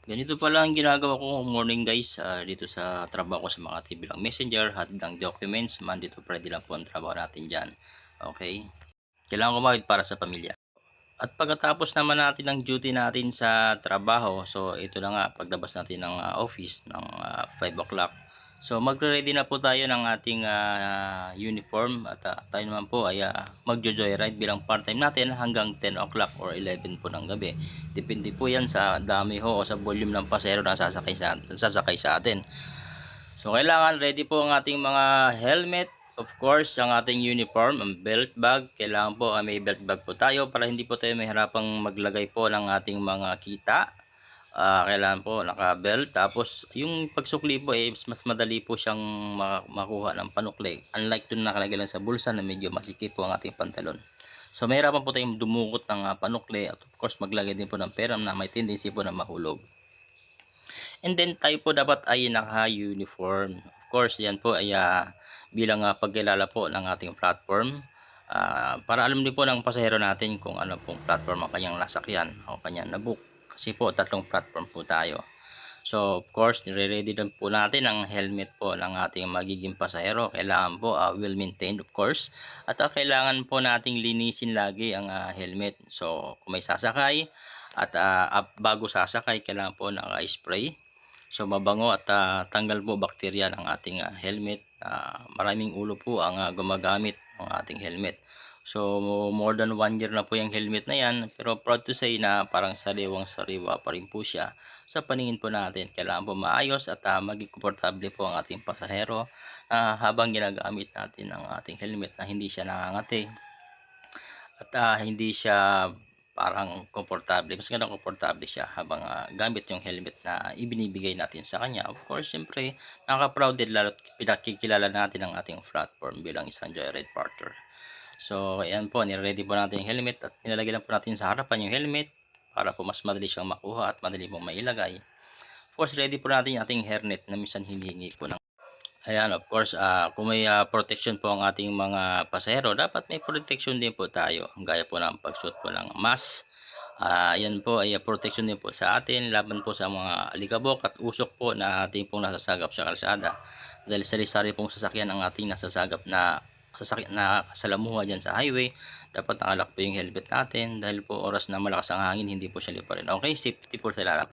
Ganito pala ang ginagawa ko morning guys, dito sa trabaho ko sa mga TV lang Messenger, hatid ng documents, Monday to Friday lang po ang trabaho natin diyan. Okay? Kailangan kumawid para sa pamilya. At pagkatapos naman natin ng duty natin sa trabaho, so ito na nga paglabas natin ng office ng 5 o'clock. So magre-ready na po tayo ng ating uniform at tayo naman po ay magjo-joyride bilang part-time natin hanggang 10 o'clock or 11 po ng gabi. Depende po yan sa dami ho o sa volume ng pasero na sasakay sa atin. So kailangan ready po ang ating mga helmet, of course, ang ating uniform, ang belt bag. Kailangan po may belt bag po tayo para hindi po tayo mahirapang maglagay po ng ating mga kita. Kailangan po naka-belt. Tapos yung pagsukli po mas madali po siyang makuha ng panukli. Unlike dun nakalagay lang sa bulsa na medyo masikip po ang ating pantalon. So mahirapan po tayong dumukot ng panukli at of course maglagay din po ng pera na may tendency po na mahulog. And then tayo po dapat ay naka-uniform. Of course, yan po ay bilang pagkilala po ng ating platform. Para alam din po ng pasahero natin kung ano pong platform ang kanyang nasakyan o kanyang nabook. Kasi po tatlong platform po tayo. So of course, nire-ready din po natin ang helmet po ng ating magiging pasahero. Kailangan po well maintained of course. At kailangan po nating linisin lagi ang helmet. So kung may sasakay at bago sasakay, kailangan po naka-spray. So mabango at tanggal po bakterya ng ating helmet. Maraming ulo po ang gumagamit ng ating helmet. So more than 1 year na po yung helmet na yan, pero proud to say na parang sariwang-sariwa pa rin po siya sa paningin po natin. Kailangan po maayos at maging komportable po ang ating pasahero habang ginagamit natin ang ating helmet na hindi siya nangangati at hindi siya parang komportable. Mas ganda komportable siya habang gamit yung helmet na ibinibigay natin sa kanya. Of course, siyempre, nakaka-proud din lalo't pinakikilala natin ang ating platform bilang isang joyride partner. So, ayan po, niready po natin yung helmet at nilalagay lang po natin sa harapan yung helmet para po mas madali siyang makuha at madali pong mailagay. Of course, ready po natin yung ating hairnet na minsan hinihingi po ng ayan, of course, kung may protection po ang ating mga pasahero, dapat may protection din po tayo. Gaya po ng pagsuot po ng mask. Yan po ay protection din po sa atin laban po sa mga alikabok at usok po na ating pong nasasagap sa kalsada. Dahil sari-sari pong sasakyan ang ating nasasagap na sasakyan na kasalamuha dyan sa highway. Dapat nakalak po yung helmet natin dahil po oras na malakas ang hangin, hindi po siya liparin. Okay, safety po sa lahat.